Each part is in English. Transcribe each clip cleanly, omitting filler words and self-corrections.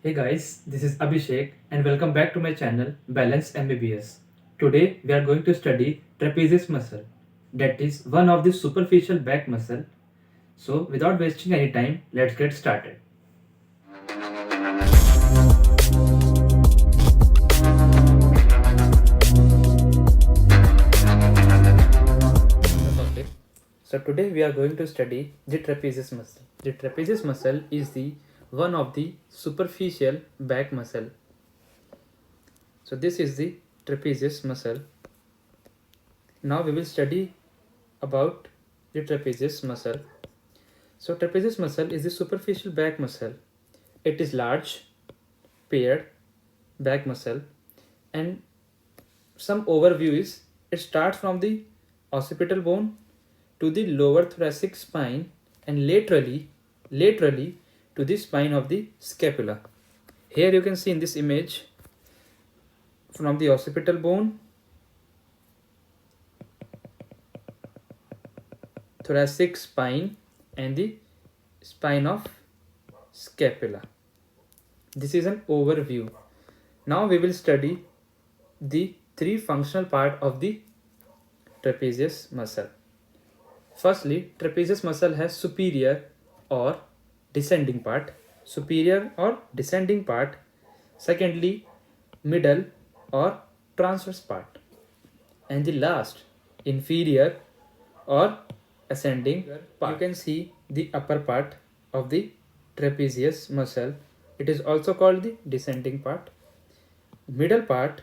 Hey guys, this is Abhishek and welcome back to my channel Balance MBBS. Today we are going to study trapezius muscle, that is one of the superficial back muscle. So without wasting any time, let's get started. Okay. So today we are going to study the trapezius muscle. The trapezius muscle is the one of the superficial back muscle. So this is the trapezius muscle. Now we will study about the trapezius muscle. So trapezius muscle is the superficial back muscle. It is large, paired back muscle, and some overview is it starts from the occipital bone to the lower thoracic spine and laterally to the spine of the scapula. Here you can see in this image from the occipital bone, thoracic spine and the spine of scapula. This is an overview. Now we will study the three functional part of the trapezius muscle. Firstly, trapezius muscle has superior or descending part. Secondly, middle or transverse part. And the last, inferior or ascending part. You can see the upper part of the trapezius muscle. It is also called the descending part, middle part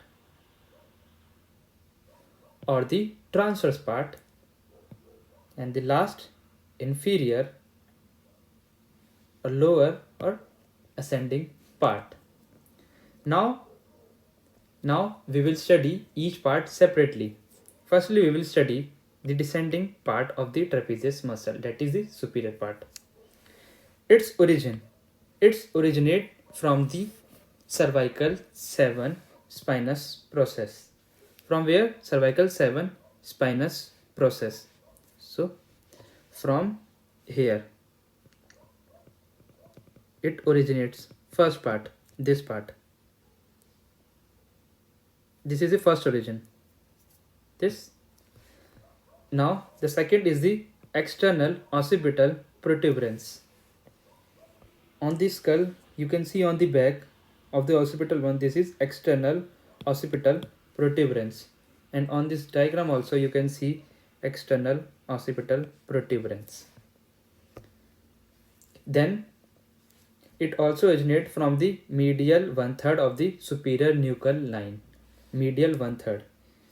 or the transverse part, and the last, inferior or lower or ascending part. Now we will study each part separately. Firstly, we will study the descending part of the trapezius muscle, that is the superior part. Its originate from the cervical 7 spinous process. From where? Cervical 7 spinous process. So from here it originates. First part, this part. This is the first origin. This. Now the second is the external occipital protuberance. On the skull, you can see on the back of the occipital one, this is external occipital protuberance, and on this diagram also you can see external occipital protuberance. Then it also originates from the medial 1/3 of the superior nuchal line. Medial 1/3.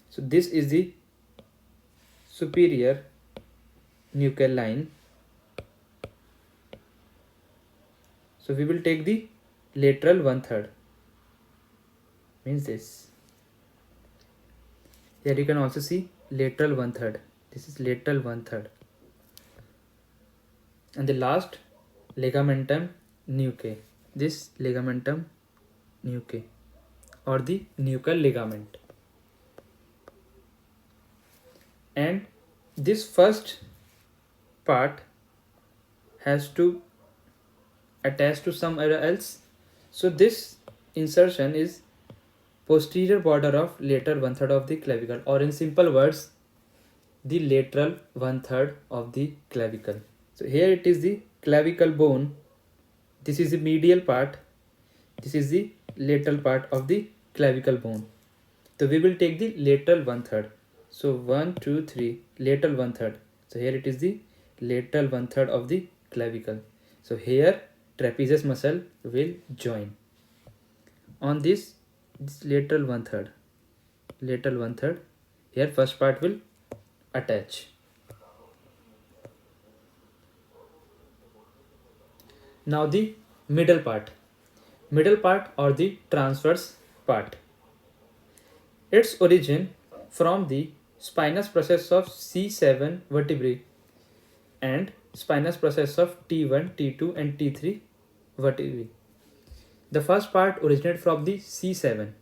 So this is the superior nuchal line. So we will take the lateral 1/3. Means this. Here you can also see lateral 1/3. This is lateral 1/3. And the last, ligamentum nuchae. This ligamentum nuchae or the nuchal ligament. And this first part has to attach to somewhere else. So this insertion is posterior border of lateral 1/3 of the clavicle, or in simple words, the lateral 1/3 of the clavicle. So here it is the clavicle bone. This is the medial part. This is the lateral part of the clavicle bone. So we will take the lateral 1/3. So 1, 2, 3, lateral 1/3. So here it is the lateral 1/3 of the clavicle. So here trapezius muscle will join on this lateral 1/3. Lateral 1/3. Here first part will attach. Now the middle part or the transverse part. Its origin from the spinous process of C7 vertebrae and spinous process of T1, T2 and T3 vertebrae. The first part originated from the C7,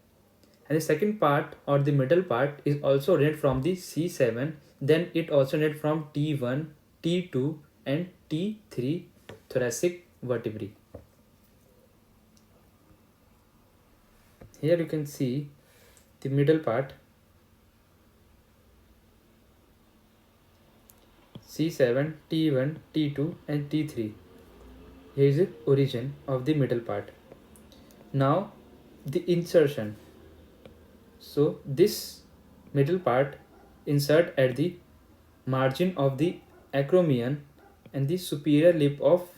and the second part or the middle part is also originated from the C7. Then it also originated from T1, T2 and T3 thoracic vertebrae. Here you can see the middle part, C7, T1, T2 and T3. Here is the origin of the middle part. Now the insertion. So this middle part insert at the margin of the acromion and the superior lip of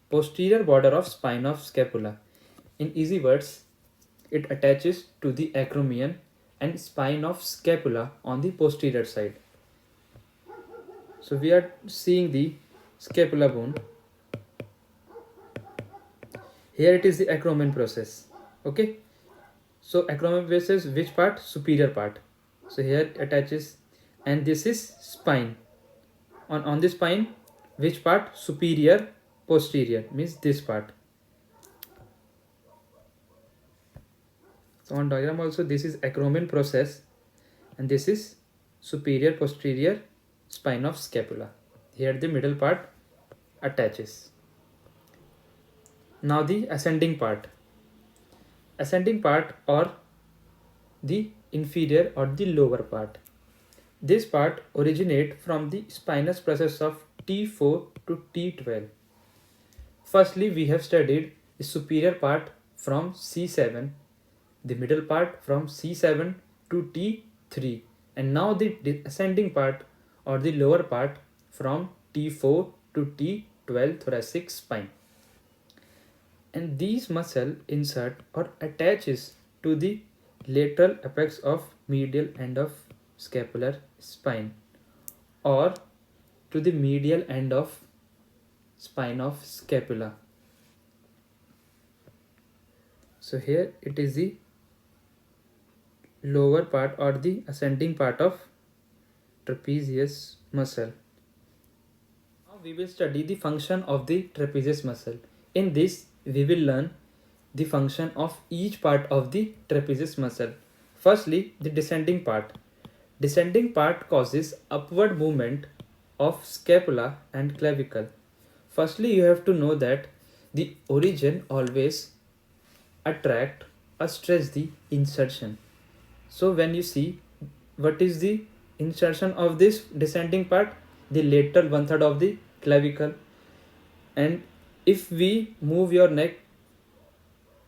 posterior border of spine of scapula. In easy words, it attaches to the acromion and spine of scapula on the posterior side. So we are seeing the scapula bone. Here it is the acromion process. Okay. So acromion process, which part? Superior part. So here attaches, and this is spine. On the spine, which part? Superior, posterior, means this part. So on diagram also, this is acromion process and this is superior posterior spine of scapula. Here the middle part attaches. Now the ascending part. Ascending part or the inferior or the lower part. This part originate from the spinous process of T4 to T12. Firstly, we have studied the superior part from C7, the middle part from C7 to T3, and now the ascending part or the lower part from T4 to T12 thoracic spine. And these muscle insert or attaches to the lateral apex of medial end of scapular spine or to the medial end of spine of scapula. So here it is the lower part or the ascending part of trapezius muscle. Now we will study the function of the trapezius muscle. In this we will learn the function of each part of the trapezius muscle. Firstly, the descending part. Descending part causes upward movement of scapula and clavicle. Firstly, you have to know that the origin always attract or stretch the insertion. So when you see what is the insertion of this descending part, the lateral 1/3 of the clavicle, and if we move your neck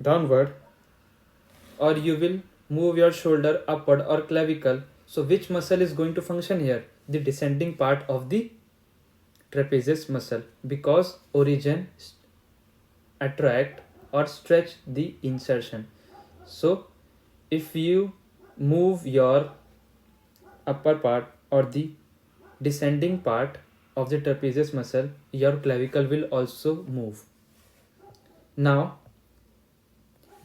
downward or you will move your shoulder upward or clavicle, so which muscle is going to function here? The descending part of the trapezius muscle, because origin attract or stretch the insertion. So if you move your upper part or the descending part of the trapezius muscle, your clavicle will also move. Now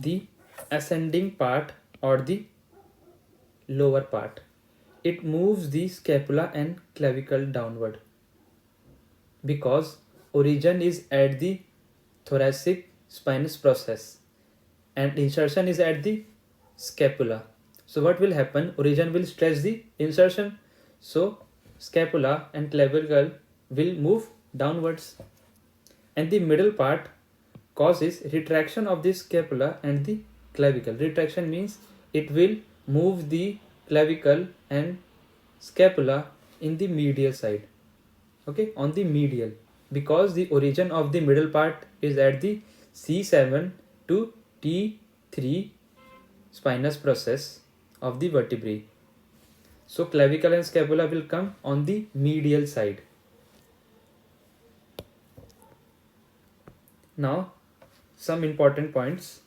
the ascending part or the lower part, it moves the scapula and clavicle downward because origin is at the thoracic spinous process and insertion is at the scapula. So what will happen? Origin will stretch the insertion, so scapula and clavicle will move downwards, and the middle part causes retraction of the scapula and the clavicle. Retraction means it will move the clavicle and scapula in the medial side. Okay, on the medial, because the origin of the middle part is at the C7 to T3 spinous process of the vertebrae. So clavicle and scapula will come on the medial side. Now some important points.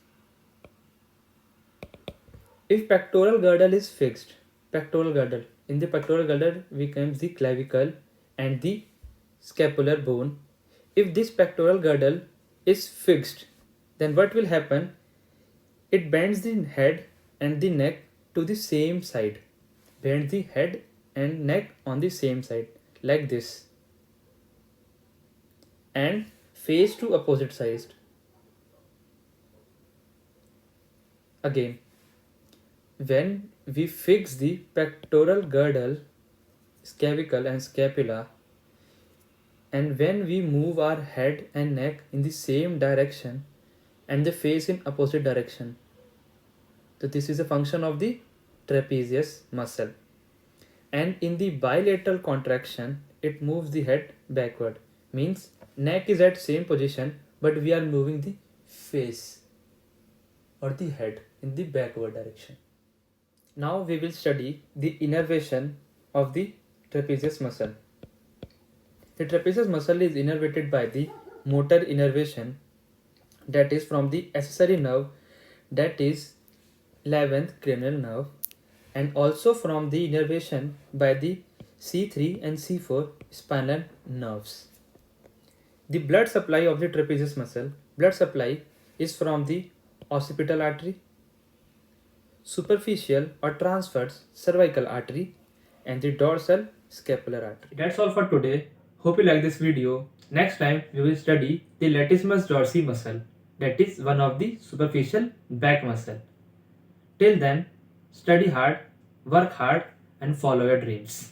If pectoral girdle is fixed, pectoral girdle, in the pectoral girdle we comes the clavicle and the scapular bone. If this pectoral girdle is fixed, then what will happen? It bends the head and the neck to the same side. Bend the head and neck on the same side, like this, and face to opposite sides. Again, when we fix the pectoral girdle, clavicle and scapula, and when we move our head and neck in the same direction and the face in opposite direction, So this is a function of the trapezius muscle. And in the bilateral contraction, it moves the head backward. Means neck is at same position, but we are moving the face or the head in the backward direction. Now we will study the innervation of the trapezius muscle. The trapezius muscle is innervated by the motor innervation, that is from the accessory nerve, that is 11th cranial nerve, and also from the innervation by the C3 and C4 spinal nerves. The blood supply of the trapezius muscle, blood supply is from the occipital artery, superficial or transverse cervical artery, and the dorsal scapular artery. That's all for today. Hope you like this video. Next time we will study the latissimus dorsi muscle, that is one of the superficial back muscle. Till then, study hard, work hard, and follow your dreams.